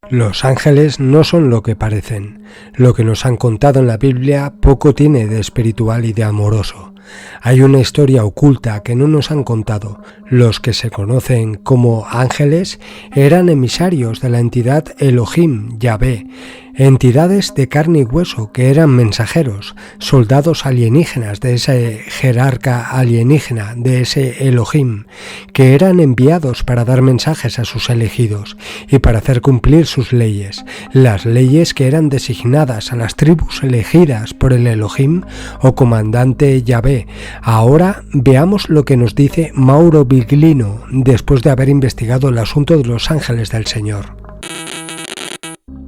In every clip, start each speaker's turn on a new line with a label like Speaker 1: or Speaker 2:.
Speaker 1: Los ángeles no son lo que parecen. Lo que nos han contado en la Biblia poco tiene de espiritual y de amoroso. Hay una historia oculta que no nos han contado. Los que se conocen como ángeles eran emisarios de la entidad Elohim, Yahvé, entidades de carne y hueso que eran mensajeros, soldados alienígenas de ese jerarca alienígena, de ese Elohim, que eran enviados para dar mensajes a sus elegidos y para hacer cumplir sus leyes, las leyes que eran designadas a las tribus elegidas por el Elohim o comandante Yahvé. Ahora veamos lo que nos dice Mauro Biglino después de haber investigado el asunto de los ángeles del Señor.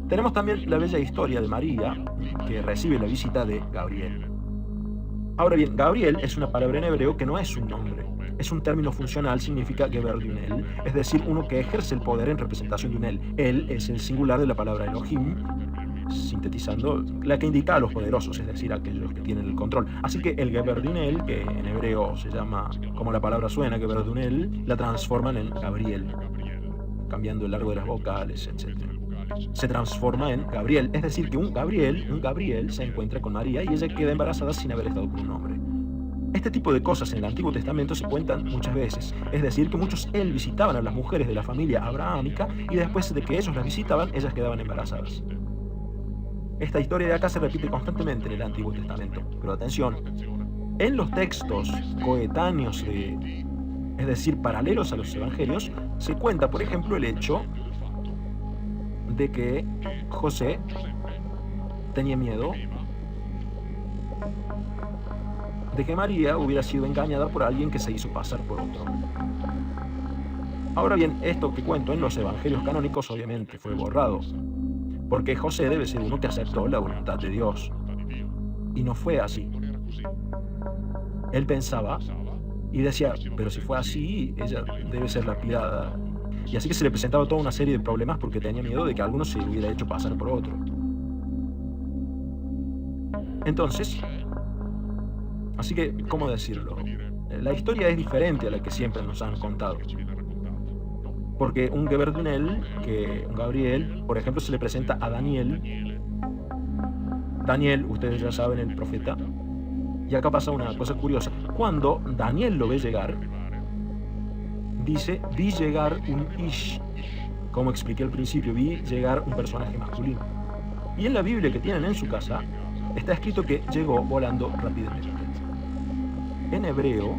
Speaker 2: Tenemos también la bella historia de María, que recibe la visita de Gabriel. Ahora bien, Gabriel es una palabra en hebreo que no es un nombre. Es un término funcional, significa Geber de un él, es decir, uno que ejerce el poder en representación de un él. Él es el singular de la palabra Elohim, sintetizando la que indica a los poderosos, es decir, a aquellos que tienen el control. Así que el Geber de un él, que en hebreo se llama, como la palabra suena, Geber de un él, la transforman en Gabriel, cambiando el largo de las vocales, etc. Se transforma en Gabriel, es decir, que un Gabriel se encuentra con María y ella queda embarazada sin haber estado con un hombre. Este tipo de cosas en el Antiguo Testamento se cuentan muchas veces, es decir, que muchos visitaban a las mujeres de la familia abrahámica y después de que ellos las visitaban, ellas quedaban embarazadas. Esta historia de acá se repite constantemente en el Antiguo Testamento, pero atención, en los textos coetáneos, es decir, paralelos a los evangelios, se cuenta, por ejemplo, el hecho de que José tenía miedo de que María hubiera sido engañada por alguien que se hizo pasar por otro. Ahora bien, esto que cuento en los evangelios canónicos obviamente fue borrado, porque José debe ser uno que aceptó la voluntad de Dios. Y no fue así. Él pensaba y decía, pero si fue así, ella debe ser lapidada. Y así que se le presentaba toda una serie de problemas porque tenía miedo de que alguno se hubiera hecho pasar por otro. Entonces, así que, ¿cómo decirlo? La historia es diferente a la que siempre nos han contado. Porque un Geber de un él, un Gabriel, por ejemplo, se le presenta a Daniel. Daniel, ustedes ya saben, el profeta. Y acá pasa una cosa curiosa. Cuando Daniel lo ve llegar, dice, vi llegar un Ish. Como expliqué al principio, vi llegar un personaje masculino. Y en la Biblia que tienen en su casa, está escrito que llegó volando rápidamente. En hebreo,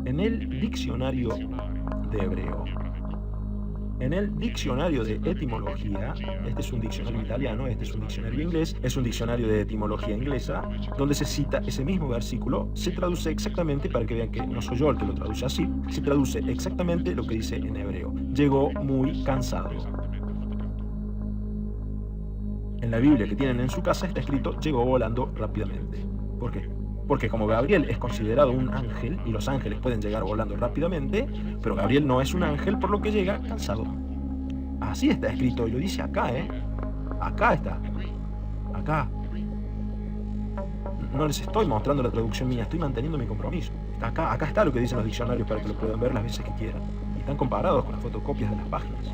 Speaker 2: en el diccionario de hebreo, en el diccionario de etimología, este es un diccionario italiano, este es un diccionario inglés, es un diccionario de etimología inglesa, donde se cita ese mismo versículo, se traduce exactamente, para que vean que no soy yo el que lo traduce así, se traduce exactamente lo que dice en hebreo. Llegó muy cansado. En la Biblia que tienen en su casa está escrito, llegó volando rápidamente. ¿Por qué? Porque como Gabriel es considerado un ángel, y los ángeles pueden llegar volando rápidamente, pero Gabriel no es un ángel, por lo que llega cansado. Así está escrito, y lo dice acá, Acá está. Acá. No les estoy mostrando la traducción mía, estoy manteniendo mi compromiso. Acá está lo que dicen los diccionarios para que lo puedan ver las veces que quieran. Y están comparados con las fotocopias de las páginas.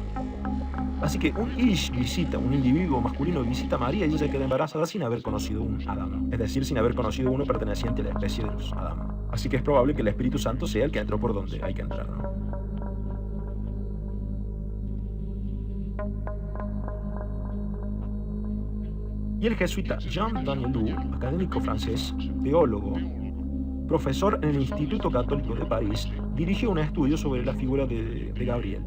Speaker 2: Así que un Ish visita, un individuo masculino visita a María y ella queda embarazada sin haber conocido un Adán. Es decir, sin haber conocido uno perteneciente a la especie de los Adán. Así que es probable que el Espíritu Santo sea el que entró por donde hay que entrar, ¿no? Y el jesuita Jean Danielou, académico francés, teólogo, profesor en el Instituto Católico de París, dirigió un estudio sobre la figura de Gabriel.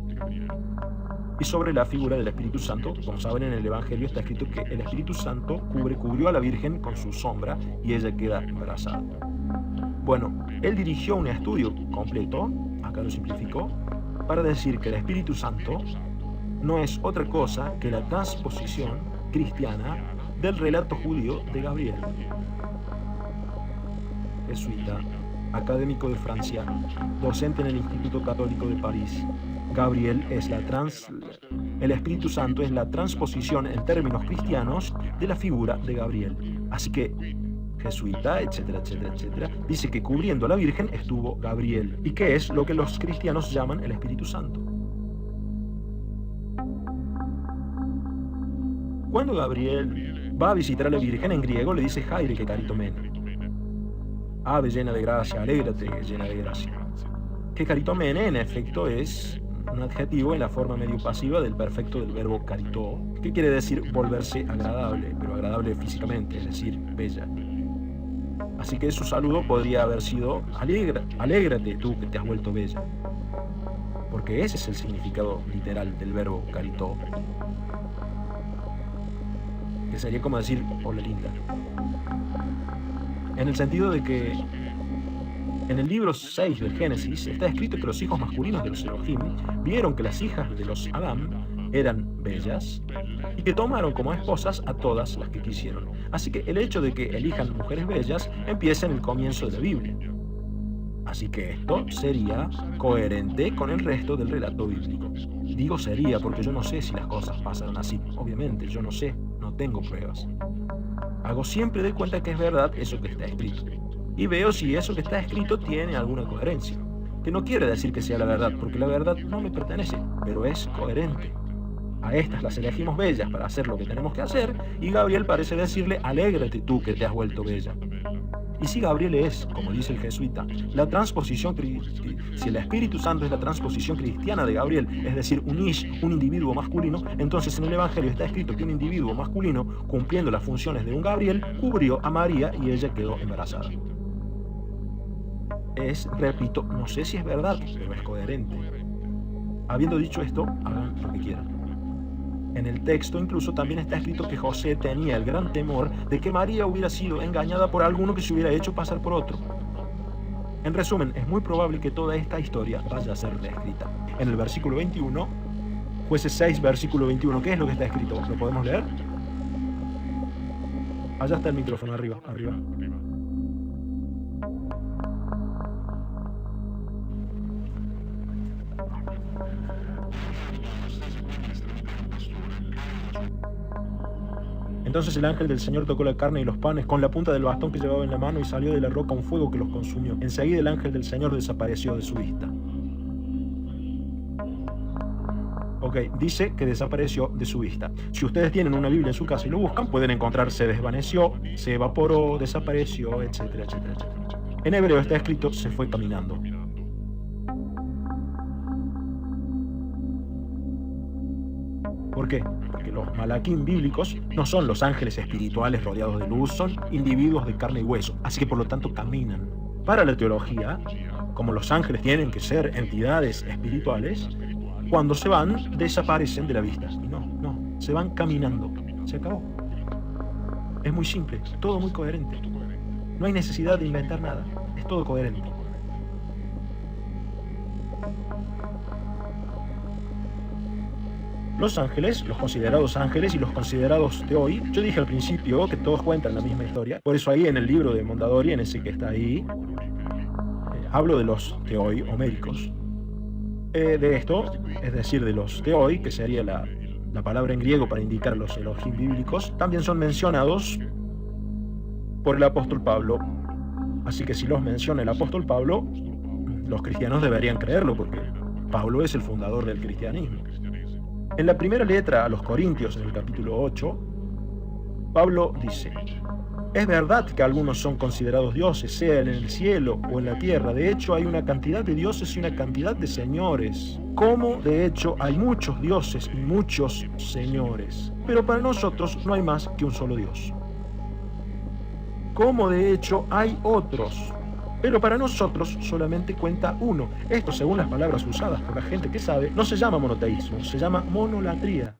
Speaker 2: Y sobre la figura del Espíritu Santo, como saben en el Evangelio está escrito que el Espíritu Santo cubrió a la Virgen con su sombra y ella queda embarazada. Bueno, él dirigió un estudio completo, acá lo simplificó, para decir que el Espíritu Santo no es otra cosa que la transposición cristiana del relato judío de Gabriel. Jesuita, académico de Francia, docente en el Instituto Católico de París. Gabriel es el Espíritu Santo es la transposición en términos cristianos de la figura de Gabriel. Así que, jesuita, etcétera, etcétera, etcétera, dice que cubriendo a la Virgen estuvo Gabriel. ¿Y qué es lo que los cristianos llaman el Espíritu Santo? Cuando Gabriel va a visitar a la Virgen, en griego le dice Jaire que caritomene. Ave llena de gracia, alégrate llena de gracia. Que caritomene en efecto es un adjetivo en la forma medio pasiva del perfecto del verbo caritó, que quiere decir volverse agradable, pero agradable físicamente, es decir, bella. Así que su saludo podría haber sido alégrate tú que te has vuelto bella, porque ese es el significado literal del verbo caritó, que sería como decir hola linda, en el sentido de que en el libro 6 del Génesis está escrito que los hijos masculinos de los Elohim vieron que las hijas de los Adán eran bellas y que tomaron como esposas a todas las que quisieron. Así que el hecho de que elijan mujeres bellas empieza en el comienzo de la Biblia. Así que esto sería coherente con el resto del relato bíblico. Digo sería porque yo no sé si las cosas pasaron así. Obviamente, yo no sé, no tengo pruebas. Hago siempre de cuenta que es verdad eso que está escrito. Y veo si eso que está escrito tiene alguna coherencia. Que no quiere decir que sea la verdad, porque la verdad no me pertenece, pero es coherente. A estas las elegimos bellas para hacer lo que tenemos que hacer, y Gabriel parece decirle, alégrate tú que te has vuelto bella. Y si Gabriel es, como dice el jesuita, la transposición, si el Espíritu Santo es la transposición cristiana de Gabriel, es decir, un ish, un individuo masculino, entonces en el Evangelio está escrito que un individuo masculino, cumpliendo las funciones de un Gabriel, cubrió a María y ella quedó embarazada. Repito, no sé si es verdad, pero es coherente. Habiendo dicho esto, hagan lo que quieran. En el texto incluso también está escrito que José tenía el gran temor de que María hubiera sido engañada por alguno que se hubiera hecho pasar por otro. En resumen, es muy probable que toda esta historia vaya a ser reescrita. En el versículo 21, Jueces 6, versículo 21, ¿qué es lo que está escrito? ¿Lo podemos leer? Allá está el micrófono, arriba. Entonces el ángel del Señor tocó la carne y los panes con la punta del bastón que llevaba en la mano y salió de la roca un fuego que los consumió. Enseguida el ángel del Señor desapareció de su vista. Ok, dice que desapareció de su vista. Si ustedes tienen una Biblia en su casa y lo buscan, pueden encontrar se desvaneció, se evaporó, desapareció, etcétera, etcétera, etcétera. En hebreo está escrito se fue caminando. ¿Por qué? Porque los malaquín bíblicos no son los ángeles espirituales rodeados de luz, son individuos de carne y hueso, así que por lo tanto caminan. Para la teología, como los ángeles tienen que ser entidades espirituales, cuando se van, desaparecen de la vista. Y no, se van caminando. Se acabó. Es muy simple, todo muy coherente. No hay necesidad de inventar nada, es todo coherente. Los ángeles, los considerados ángeles y los considerados teoi, yo dije al principio que todos cuentan la misma historia, por eso ahí en el libro de Mondadori, en ese que está ahí, hablo de los teoi homéricos. De esto, es decir, de los teoi, que sería la palabra en griego para indicar los Elohim bíblicos, también son mencionados por el apóstol Pablo. Así que si los menciona el apóstol Pablo, los cristianos deberían creerlo, porque Pablo es el fundador del cristianismo. En la primera letra a los Corintios, en el capítulo 8, Pablo dice: es verdad que algunos son considerados dioses, sea en el cielo o en la tierra. De hecho, hay una cantidad de dioses y una cantidad de señores. Como, de hecho, hay muchos dioses y muchos señores. Pero para nosotros no hay más que un solo Dios. Como, de hecho, hay otros. Pero para nosotros solamente cuenta uno. Esto, según las palabras usadas por la gente que sabe, no se llama monoteísmo, se llama monolatría.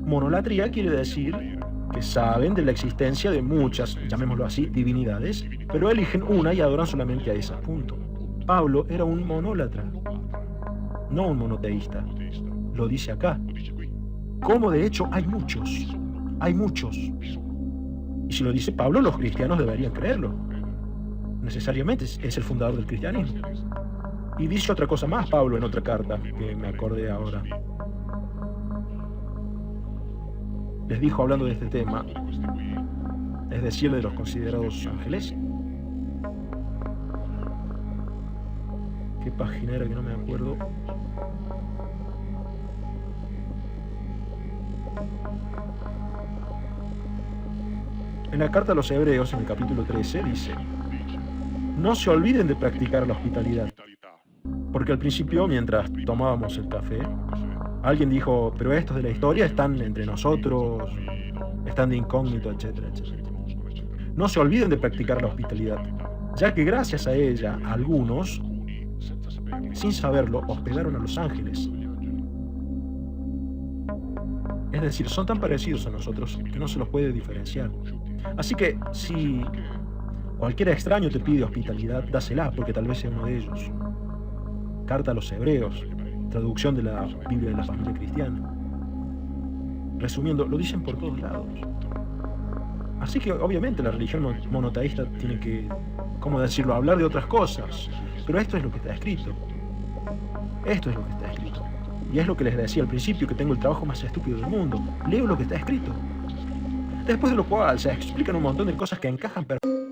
Speaker 2: Monolatría quiere decir que saben de la existencia de muchas, llamémoslo así, divinidades, pero eligen una y adoran solamente a esa, punto. Pablo era un monólatra, no un monoteísta. Lo dice acá. Como de hecho hay muchos. Y si lo dice Pablo, los cristianos deberían creerlo. Necesariamente es el fundador del cristianismo. Y dice otra cosa más Pablo en otra carta, que me acordé ahora. Les dijo, hablando de este tema, es decir, de los considerados ángeles. ¿Qué página era que no me acuerdo? En la carta a los Hebreos, en el capítulo 13, dice: no se olviden de practicar la hospitalidad. Porque al principio, mientras tomábamos el café, alguien dijo: pero estos de la historia están entre nosotros, están de incógnito, etcétera, etcétera. No se olviden de practicar la hospitalidad, ya que gracias a ella, algunos, sin saberlo, hospedaron a los ángeles. Es decir, son tan parecidos a nosotros que no se los puede diferenciar. Así que, si cualquier extraño te pide hospitalidad, dásela, porque tal vez sea uno de ellos. Carta a los Hebreos, traducción de la Biblia de la Familia Cristiana. Resumiendo, lo dicen por todos lados. Así que, obviamente, la religión monoteísta tiene que, ¿cómo decirlo?, hablar de otras cosas. Pero esto es lo que está escrito. Esto es lo que está escrito. Y es lo que les decía al principio, que tengo el trabajo más estúpido del mundo. Leo lo que está escrito. Después de lo cual se explican un montón de cosas que encajan perfectamente.